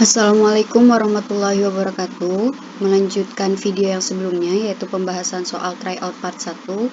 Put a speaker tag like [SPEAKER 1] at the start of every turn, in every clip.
[SPEAKER 1] Assalamualaikum warahmatullahi wabarakatuh. Melanjutkan video yang sebelumnya, yaitu pembahasan soal tryout part 1.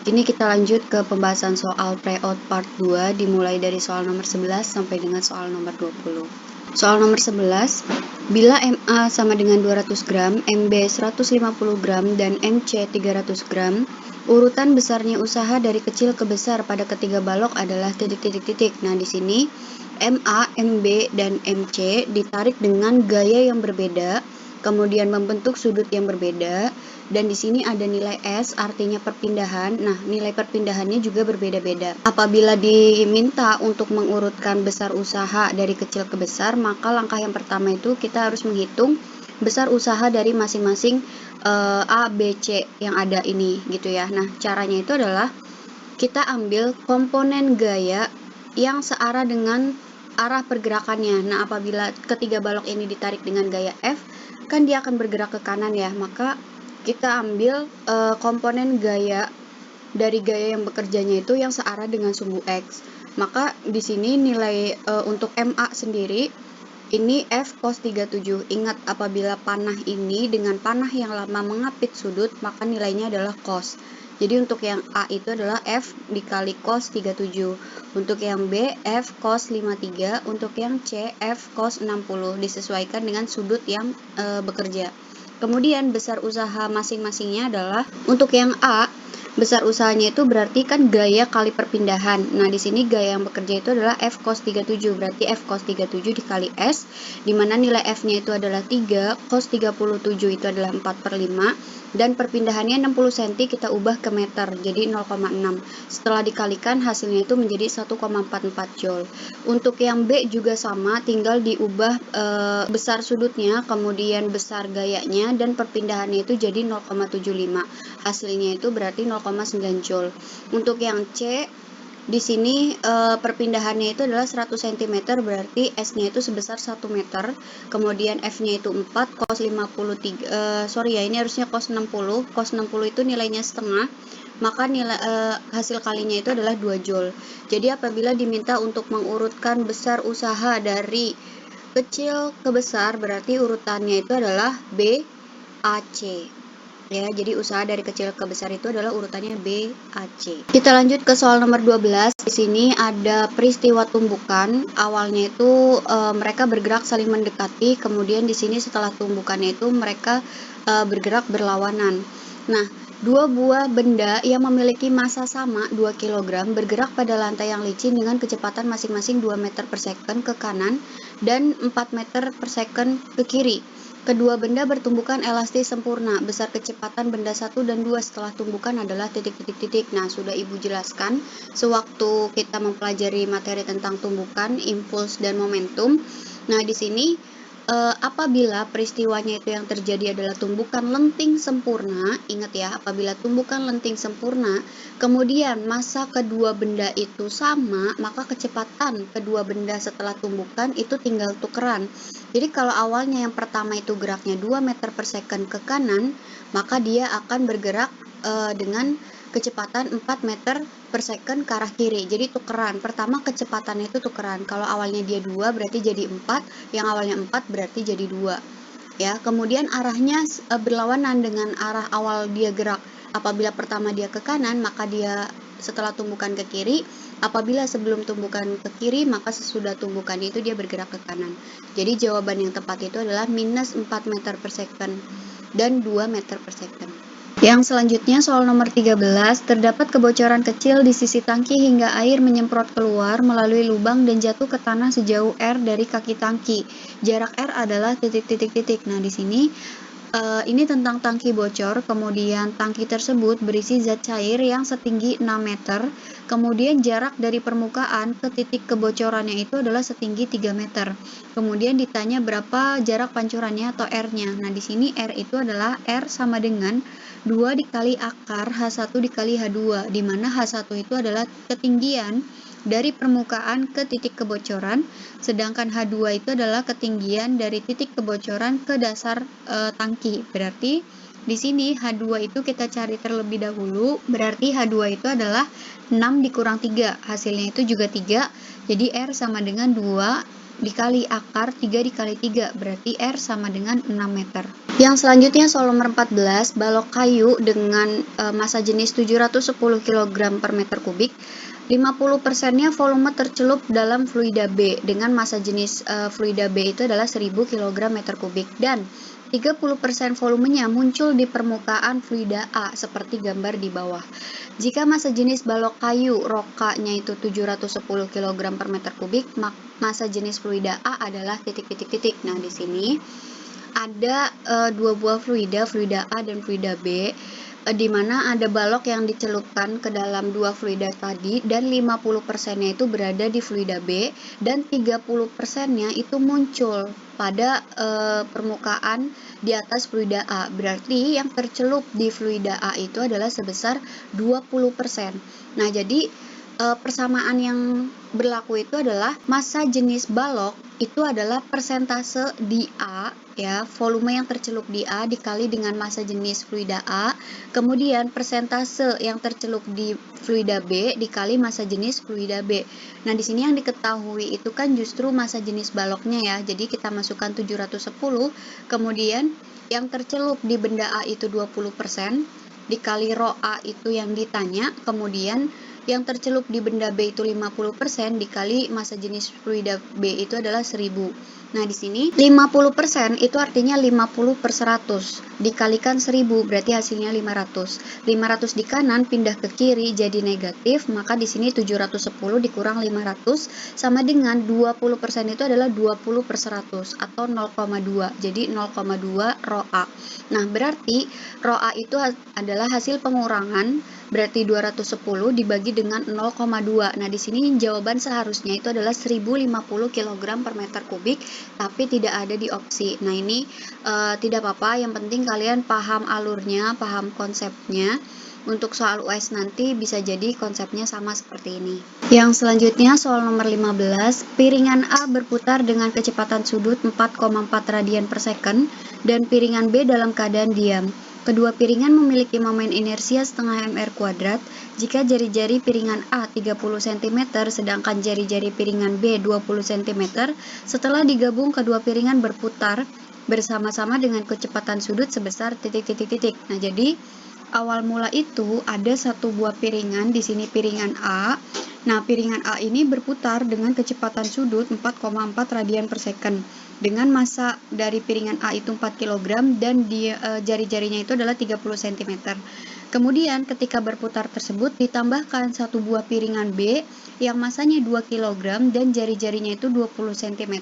[SPEAKER 1] Kini kita lanjut ke pembahasan soal tryout part 2, dimulai dari soal nomor 11 sampai dengan soal nomor 20. Soal nomor 11, bila MA sama dengan 200 gram, MB 150 gram, dan MC 300 gram, urutan besarnya usaha dari kecil ke besar pada ketiga balok adalah titik-titik-titik. Nah, di sini MA, MB, dan MC ditarik dengan gaya yang berbeda, kemudian membentuk sudut yang berbeda, dan di sini ada nilai S, artinya perpindahan. Nah, nilai perpindahannya juga berbeda-beda. Apabila diminta untuk mengurutkan besar usaha dari kecil ke besar, maka langkah yang pertama itu kita harus menghitung besar usaha dari masing-masing A, B, C yang ada ini, gitu ya. Nah, caranya itu adalah kita ambil komponen gaya yang searah dengan arah pergerakannya. Nah, apabila ketiga balok ini ditarik dengan gaya F, kan dia akan bergerak ke kanan ya. Maka kita ambil komponen gaya dari gaya yang bekerjanya itu yang searah dengan sumbu X. Maka di sini nilai untuk MA sendiri ini F cos 37. Ingat, apabila panah ini dengan panah yang lama mengapit sudut, maka nilainya adalah cos. Jadi untuk yang A itu adalah F dikali cos 37. Untuk yang B, F cos 53. Untuk yang C, F cos 60. Disesuaikan dengan sudut yang bekerja. Kemudian besar usaha masing-masingnya adalah untuk yang A, besar usahanya itu berarti kan gaya kali perpindahan. Nah, di sini gaya yang bekerja itu adalah F cos 37, berarti F cos 37 dikali S, di mana nilai F-nya itu adalah 3, cos 37 itu adalah 4/5, dan perpindahannya 60 cm kita ubah ke meter, jadi 0,6. Setelah dikalikan hasilnya itu menjadi 1,44 joule. Untuk yang B juga sama, tinggal diubah besar sudutnya, kemudian besar gayanya, dan perpindahannya itu jadi 0,75. Hasilnya itu berarti 0,9 joule. Untuk yang C, di sini perpindahannya itu adalah 100 cm, berarti S-nya itu sebesar 1 meter. Kemudian F-nya itu 4, cos 53, ini harusnya cos 60. Cos 60 itu nilainya setengah, maka nilai hasil kalinya itu adalah 2 joule. Jadi apabila diminta untuk mengurutkan besar usaha dari kecil ke besar, berarti urutannya itu adalah B, A, C. Ya, jadi usaha dari kecil ke besar itu adalah urutannya B, A, C. Kita lanjut ke soal nomor 12. Di sini ada peristiwa tumbukan. Awalnya itu mereka bergerak saling mendekati, kemudian di sini setelah tumbukannya itu mereka bergerak berlawanan. Nah, dua buah benda yang memiliki massa sama 2 kg bergerak pada lantai yang licin dengan kecepatan masing-masing 2 meter per second ke kanan dan 4 meter per second ke kiri. Kedua benda bertumbukan elastis sempurna. Besar kecepatan benda 1 dan 2 setelah tumbukan adalah titik-titik-titik. Nah, sudah Ibu jelaskan sewaktu kita mempelajari materi tentang tumbukan, impuls, dan momentum. Nah, di sini apabila peristiwanya itu yang terjadi adalah tumbukan lenting sempurna, ingat ya, apabila tumbukan lenting sempurna, kemudian massa kedua benda itu sama, maka kecepatan kedua benda setelah tumbukan itu tinggal tukeran. Jadi kalau awalnya yang pertama itu geraknya 2 meter per second ke kanan, maka dia akan bergerak dengan kecepatan 4 meter per second ke arah kiri. Jadi tukeran. Pertama kecepatannya itu tukeran. Kalau awalnya dia 2 berarti jadi 4, yang awalnya 4 berarti jadi 2. Ya, kemudian arahnya berlawanan dengan arah awal dia gerak. Apabila pertama dia ke kanan, maka dia setelah tumbukan ke kiri. Apabila sebelum tumbukan ke kiri, maka sesudah tumbukan itu dia bergerak ke kanan. Jadi jawaban yang tepat itu adalah minus 4 meter per second dan 2 meter per second. Yang selanjutnya soal nomor 13, terdapat kebocoran kecil di sisi tangki hingga air menyemprot keluar melalui lubang dan jatuh ke tanah sejauh R dari kaki tangki. Jarak R adalah titik-titik-titik. Nah, di sini ini tentang tangki bocor, kemudian tangki tersebut berisi zat cair yang setinggi 6 meter, kemudian jarak dari permukaan ke titik kebocorannya itu adalah setinggi 3 meter. Kemudian ditanya berapa jarak pancurannya atau R-nya. Nah, di sini R itu adalah R sama dengan 2 dikali akar H1 dikali H2, di mana H1 itu adalah ketinggian dari permukaan ke titik kebocoran, sedangkan H2 itu adalah ketinggian dari titik kebocoran ke dasar tangki. Berarti di sini H2 itu kita cari terlebih dahulu, berarti H2 itu adalah 6 dikurang 3, hasilnya itu juga 3, jadi R sama dengan 2 dikali akar 3 dikali 3, berarti R sama dengan 6 meter. Yang selanjutnya soal nomor 14, balok kayu dengan massa jenis 710 kg per meter kubik. 50%-nya volume tercelup dalam fluida B dengan massa jenis fluida B itu adalah 1000 kg meter kubik, dan 30% volumenya muncul di permukaan fluida A seperti gambar di bawah. Jika massa jenis balok kayu rokanya itu 710 kg per meter kubik, massa jenis fluida A adalah titik-titik-titik. Nah, di sini ada dua buah fluida A dan fluida B, di mana ada balok yang dicelupkan ke dalam dua fluida tadi, dan 50%-nya itu berada di fluida B, dan 30%-nya itu muncul pada permukaan di atas fluida A. Berarti yang tercelup di fluida A itu adalah sebesar 20%. Nah, jadi persamaan yang berlaku itu adalah massa jenis balok itu adalah persentase di A, ya, volume yang tercelup di A dikali dengan massa jenis fluida A, kemudian persentase yang tercelup di fluida B dikali massa jenis fluida B. Nah, di sini yang diketahui itu kan justru massa jenis baloknya, ya. Jadi kita masukkan 710, kemudian yang tercelup di benda A itu 20%, dikali rho A itu yang ditanya, kemudian yang tercelup di benda B itu 50% dikali massa jenis fluida B itu adalah 1000. Nah, di sini 50% itu artinya 50/100 dikalikan 1000 berarti hasilnya 500. 500 di kanan pindah ke kiri jadi negatif, maka di sini 710 dikurang 500 sama dengan 20% itu adalah 20/100 atau 0,2. Jadi 0,2 rho A. Nah, berarti rho A itu adalah hasil pengurangan, berarti 210 dibagi dengan 0,2. Nah, di sini jawaban seharusnya itu adalah 1050 kg per meter kubik, tapi tidak ada di opsi. Nah, ini tidak apa-apa, yang penting kalian paham alurnya, paham konsepnya. Untuk soal US nanti bisa jadi konsepnya sama seperti ini. Yang selanjutnya soal nomor 15, piringan A berputar dengan kecepatan sudut 4,4 radian per second dan piringan B dalam keadaan diam. Kedua piringan memiliki momen inersia setengah mr kuadrat. Jika jari-jari piringan A 30 cm sedangkan jari-jari piringan B 20 cm, setelah digabung kedua piringan berputar bersama-sama dengan kecepatan sudut sebesar titik-titik-titik. Nah, jadi awal mula itu ada satu buah piringan, di sini piringan A. Nah, piringan A ini berputar dengan kecepatan sudut 4,4 radian per second. Dengan massa dari piringan A itu 4 kg dan jari-jarinya itu adalah 30 cm. Kemudian ketika berputar tersebut ditambahkan satu buah piringan B yang masanya 2 kg dan jari-jarinya itu 20 cm.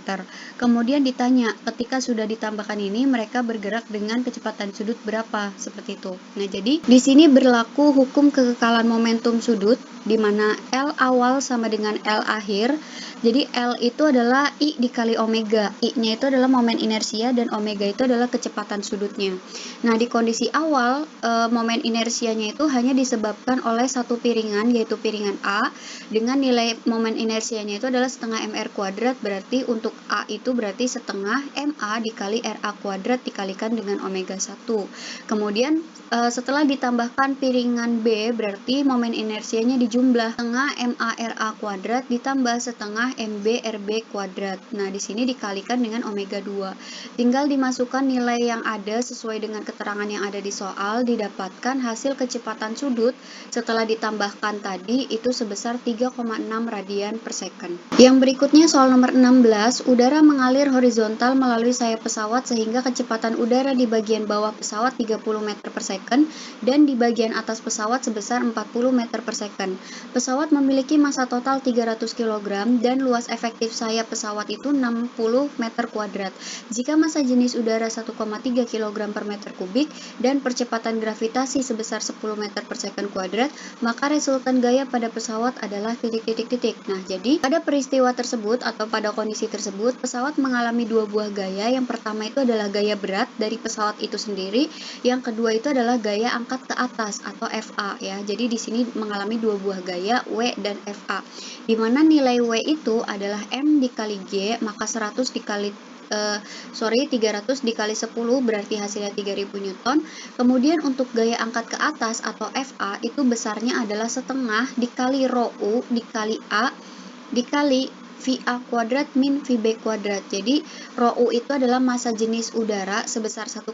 [SPEAKER 1] Kemudian ditanya, ketika sudah ditambahkan ini mereka bergerak dengan kecepatan sudut berapa? Seperti itu. Nah, jadi di sini berlaku hukum kekekalan momentum sudut, di mana L awal sama dengan L akhir. Jadi L itu adalah I dikali omega. I-nya itu adalah momen inersia dan omega itu adalah kecepatan sudutnya. Nah, di kondisi awal momen inersianya itu hanya disebabkan oleh satu piringan, yaitu piringan A, dengan nilai momen inersianya itu adalah setengah mr kuadrat, berarti untuk A itu berarti setengah ma dikali ra kuadrat dikalikan dengan omega 1. Kemudian setelah ditambahkan piringan B, berarti momen inersianya dijumlah setengah ma ra kuadrat ditambah setengah mb rb kuadrat. Nah, di sini dikalikan dengan omega 2. Tinggal dimasukkan nilai yang ada sesuai dengan keterangan yang ada di soal, didapatkan hasil kecepatan sudut setelah ditambahkan tadi itu sebesar 3,6 radian per second. Yang berikutnya soal nomor 16, udara mengalir horizontal melalui sayap pesawat sehingga kecepatan udara di bagian bawah pesawat 30 meter per second dan di bagian atas pesawat sebesar 40 meter per second. Pesawat memiliki massa total 300 kg dan luas efektif sayap pesawat itu 60 meter kuadrat. Jika massa jenis udara 1,3 kg per meter kubik dan percepatan gravitasi sebesar 10 meter per second kuadrat, maka resultan gaya pada pesawat adalah titik-titik-titik. Nah, jadi pada peristiwa tersebut atau pada kondisi tersebut, pesawat mengalami dua buah gaya. Yang pertama itu adalah gaya berat dari pesawat itu sendiri, yang kedua itu adalah gaya angkat ke atas atau FA, ya. Jadi di sini mengalami dua buah gaya W dan FA, di mana nilai W itu adalah M dikali G, maka 300 dikali 10 berarti hasilnya 3000 Newton. Kemudian untuk gaya angkat ke atas atau FA itu besarnya adalah setengah dikali rho U dikali A dikali VA kuadrat min VB kuadrat. Jadi rho U itu adalah massa jenis udara sebesar 1,3,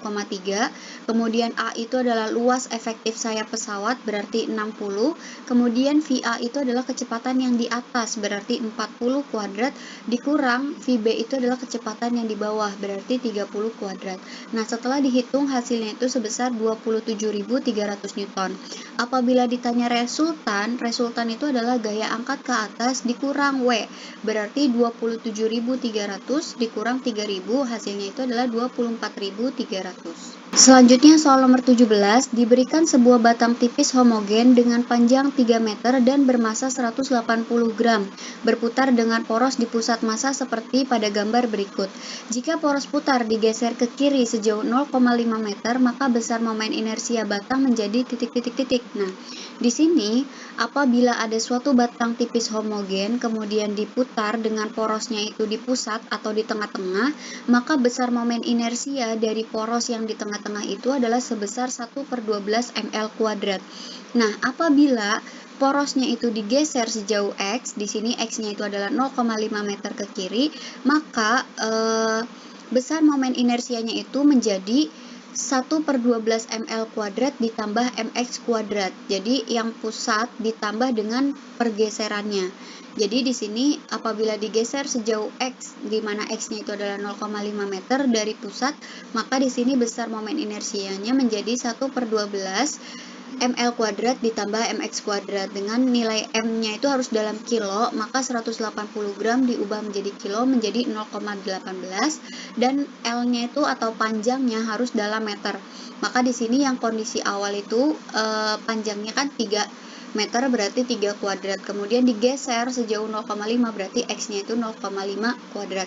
[SPEAKER 1] kemudian A itu adalah luas efektif sayap pesawat berarti 60, kemudian VA itu adalah kecepatan yang di atas berarti 40 kuadrat, dikurang VB itu adalah kecepatan yang di bawah berarti 30 kuadrat. Nah, setelah dihitung hasilnya itu sebesar 27.300 Newton. Apabila ditanya resultan itu adalah gaya angkat ke atas dikurang W, berarti 27.300 dikurang 3.000, hasilnya itu adalah 24.300. Selanjutnya soal nomor 17, diberikan sebuah batang tipis homogen dengan panjang 3 meter dan bermassa 180 gram, berputar dengan poros di pusat massa seperti pada gambar berikut. Jika poros putar digeser ke kiri sejauh 0,5 meter, maka besar momen inersia batang menjadi titik-titik-titik. Nah, di sini apabila ada suatu batang tipis homogen kemudian diputar dengan porosnya itu di pusat atau di tengah-tengah, maka besar momen inersia dari poros yang di tengah-tengah itu adalah sebesar 1/12 ml kuadrat. Nah, apabila porosnya itu digeser sejauh X, di sini X-nya itu adalah 0,5 meter ke kiri, maka besar momen inersianya itu menjadi 1/12 ml kuadrat ditambah mx kuadrat. Jadi yang pusat ditambah dengan pergeserannya. Jadi di sini apabila digeser sejauh X, di mana X-nya itu adalah 0,5 meter dari pusat, maka di sini besar momen inersianya menjadi 1/12 ml kuadrat ditambah mx kuadrat. Dengan nilai M-nya itu harus dalam kilo, maka 180 gram diubah menjadi kilo menjadi 0,18 dan L-nya itu atau panjangnya harus dalam meter. Maka di sini yang kondisi awal itu panjangnya kan 3 meter berarti 3 kuadrat, kemudian digeser sejauh 0,5 berarti X-nya itu 0,5 kuadrat.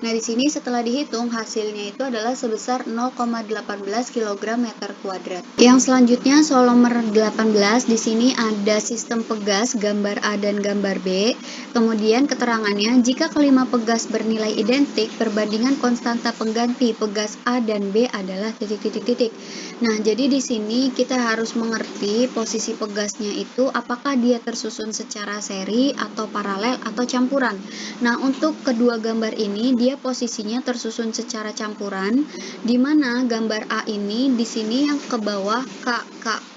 [SPEAKER 1] Nah, di sini setelah dihitung hasilnya itu adalah sebesar 0,18 kg meter kuadrat. Yang selanjutnya soal nomor 18, di sini ada sistem pegas gambar A dan gambar B. Kemudian keterangannya, jika kelima pegas bernilai identik, perbandingan konstanta pengganti pegas A dan B adalah titik-titik-titik. Nah, jadi di sini kita harus mengerti posisi pegasnya itu apakah dia tersusun secara seri atau paralel atau campuran. Nah, untuk kedua gambar ini dia posisinya tersusun secara campuran, di mana gambar A ini di sini yang ke bawah K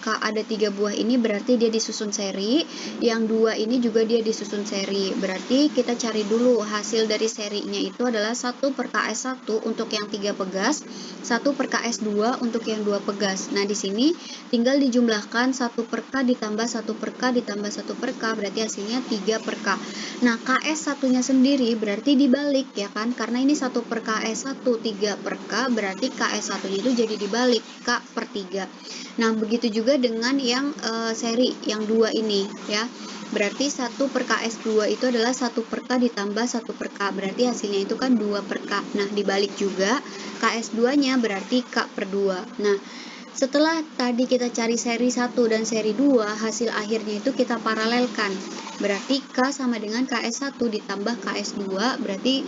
[SPEAKER 1] ada 3 buah ini berarti dia disusun seri, yang 2 ini juga dia disusun seri. Berarti kita cari dulu hasil dari serinya itu adalah 1/KS1 untuk yang 3 pegas, 1/KS2 untuk yang 2 pegas. Nah, di sini tinggal dijumlahkan 1/K ditambah 1/K ditambah 1/K berarti hasilnya 3/K. Nah, KS1-nya sendiri berarti dibalik ya kan, karena ini 1/KS1 3/K berarti KS1-nya itu jadi dibalik K/3. Nah, begitu juga dengan yang seri yang 2 ini ya. Berarti 1/KS2 itu adalah 1/K ditambah 1/K berarti hasilnya itu kan 2/K. Nah, dibalik juga KS2-nya berarti K/2. Nah, setelah tadi kita cari seri 1 dan seri 2, hasil akhirnya itu kita paralelkan. Berarti K sama dengan KS1 ditambah KS2, berarti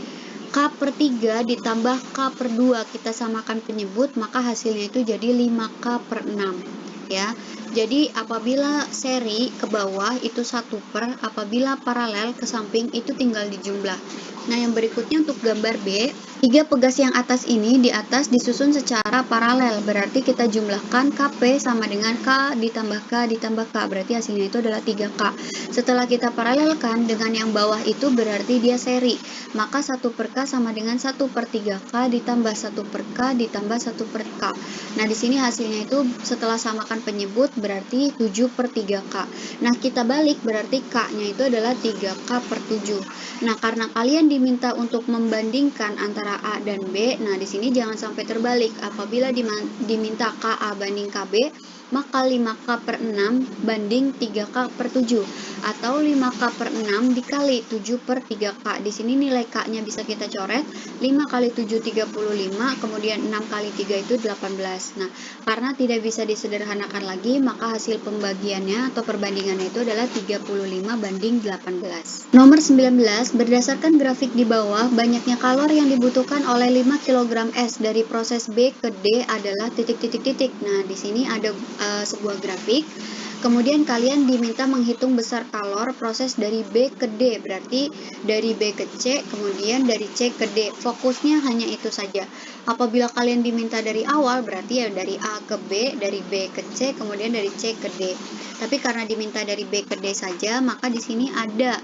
[SPEAKER 1] K/3 ditambah K/2. Kita samakan penyebut, maka hasilnya itu jadi 5K/6 ya. Jadi apabila seri ke bawah itu 1/, apabila paralel ke samping itu tinggal dijumlah. Nah, yang berikutnya untuk gambar B, 3 pegas yang atas ini di atas disusun secara paralel, berarti kita jumlahkan KP sama dengan K ditambah K ditambah K, berarti hasilnya itu adalah 3K. Setelah kita paralelkan dengan yang bawah itu berarti dia seri, maka 1/K sama dengan 1/3K ditambah 1/K ditambah 1/K. Nah, di sini hasilnya itu setelah samakan penyebut berarti 7/3K. Nah, kita balik berarti K-nya itu adalah 3K/7. Nah, karena kalian diminta untuk membandingkan antara A dan B, nah di sini jangan sampai terbalik. Apabila diminta KA banding KB, maka 5K/6 banding 3K/7 atau 5K/6 dikali 7/3K. Di sini nilai K-nya bisa kita coret, 5 kali 7 35, kemudian 6 kali 3 itu 18. Nah, karena tidak bisa disederhanakan lagi, maka hasil pembagiannya atau perbandingannya itu adalah 35 banding 18. Nomor 19, berdasarkan grafik di bawah, banyaknya kalor yang dibutuhkan oleh 5 kg es dari proses B ke D adalah titik-titik-titik. Nah, di sini ada sebuah grafik. Kemudian kalian diminta menghitung besar kalor proses dari B ke D, berarti dari B ke C, kemudian dari C ke D. Fokusnya hanya itu saja. Apabila kalian diminta dari awal, berarti ya dari A ke B, dari B ke C, kemudian dari C ke D. Tapi karena diminta dari B ke D saja, maka di sini ada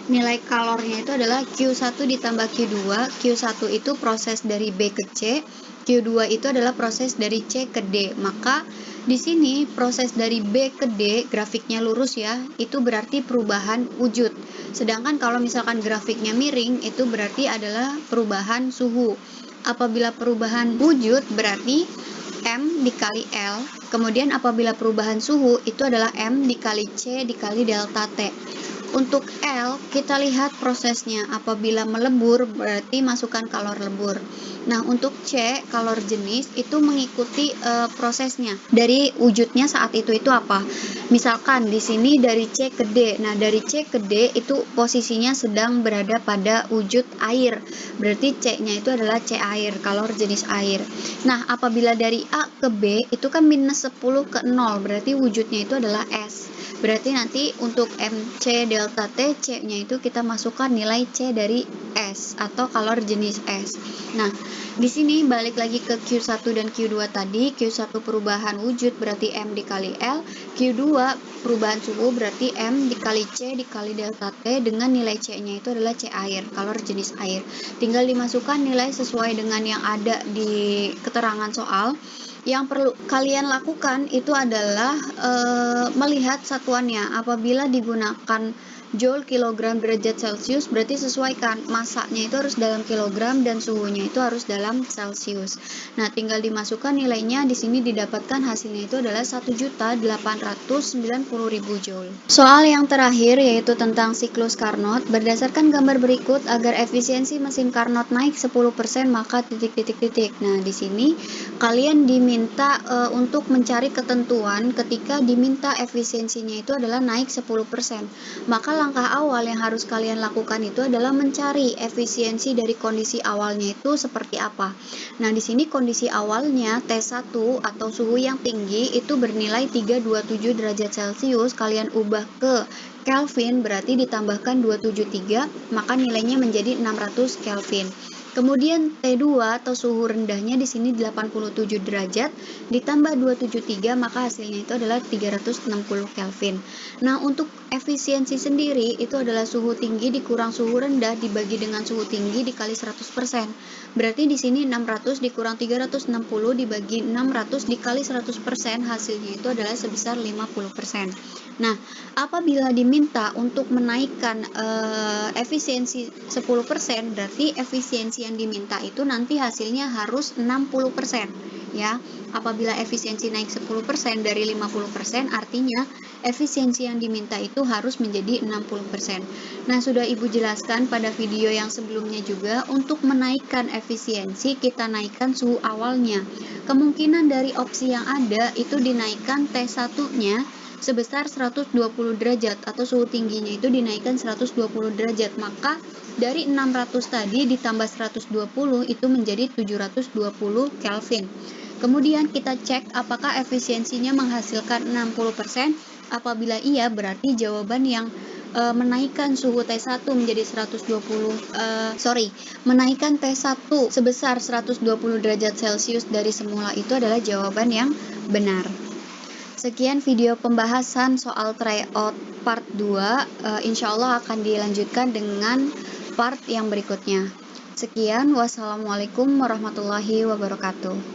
[SPEAKER 1] nilai kalornya itu adalah Q1 ditambah Q2. Q1 itu proses dari B ke C, Q2 itu adalah proses dari C ke D. Maka di sini proses dari B ke D, grafiknya lurus ya, itu berarti perubahan wujud. Sedangkan kalau misalkan grafiknya miring, itu berarti adalah perubahan suhu. Apabila perubahan wujud berarti M dikali L. Kemudian apabila perubahan suhu itu adalah M dikali C dikali delta T. Untuk L, kita lihat prosesnya. Apabila melebur, berarti masukkan kalor lebur. Nah, untuk C, kalor jenis, itu mengikuti prosesnya. Dari wujudnya saat itu apa? Misalkan di sini dari C ke D. Nah, dari C ke D itu posisinya sedang berada pada wujud air. Berarti C-nya itu adalah C air, kalor jenis air. Nah, apabila dari A ke B, itu kan minus 10 ke 0. Berarti wujudnya itu adalah S. Berarti nanti untuk MC delta T, C-nya itu kita masukkan nilai C dari S atau kalor jenis S. Nah, di sini balik lagi ke Q1 dan Q2 tadi. Q1 perubahan wujud berarti M dikali L. Q2 perubahan suhu berarti M dikali C dikali delta T dengan nilai C-nya itu adalah C air, kalor jenis air. Tinggal dimasukkan nilai sesuai dengan yang ada di keterangan soal. Yang perlu kalian lakukan itu adalah melihat satuannya. Apabila digunakan Joule kilogram derajat Celcius, berarti sesuaikan masanya itu harus dalam kilogram dan suhunya itu harus dalam Celcius. Nah, tinggal dimasukkan nilainya. Di sini didapatkan hasilnya itu adalah 1.890.000 Joule. Soal yang terakhir yaitu tentang siklus Carnot. Berdasarkan gambar berikut, agar efisiensi mesin Carnot naik 10% maka titik-titik-titik. Nah, di sini kalian diminta untuk mencari ketentuan ketika diminta efisiensinya itu adalah naik 10%. Maka langkah awal yang harus kalian lakukan itu adalah mencari efisiensi dari kondisi awalnya itu seperti apa. Nah, di sini kondisi awalnya T1 atau suhu yang tinggi itu bernilai 327 derajat Celcius, kalian ubah ke Kelvin berarti ditambahkan 273, maka nilainya menjadi 600 Kelvin. Kemudian T2 atau suhu rendahnya di sini 87 derajat ditambah 273, maka hasilnya itu adalah 360 Kelvin. Nah, untuk efisiensi sendiri itu adalah suhu tinggi dikurang suhu rendah dibagi dengan suhu tinggi dikali 100%. Berarti di sini 600 dikurang 360 dibagi 600 dikali 100%, hasilnya itu adalah sebesar 50%. Nah, apabila diminta untuk menaikkan efisiensi 10%, berarti efisiensi yang diminta itu nanti hasilnya harus 60%, ya. Apabila efisiensi naik 10% dari 50%, artinya efisiensi yang diminta itu harus menjadi 60%. Nah, sudah Ibu jelaskan pada video yang sebelumnya juga, untuk menaikkan efisiensi kita naikkan suhu awalnya. Kemungkinan dari opsi yang ada itu dinaikkan T1-nya sebesar 120 derajat atau suhu tingginya itu dinaikkan 120 derajat, maka dari 600 tadi ditambah 120 itu menjadi 720 Kelvin. Kemudian kita cek apakah efisiensinya menghasilkan 60%. Apabila iya, berarti jawaban yang menaikkan suhu T1 menjadi menaikkan T1 sebesar 120 derajat Celcius dari semula itu adalah jawaban yang benar. Sekian video pembahasan soal tryout part 2. Insya Allah akan dilanjutkan dengan part yang berikutnya. Sekian, wassalamualaikum warahmatullahi wabarakatuh.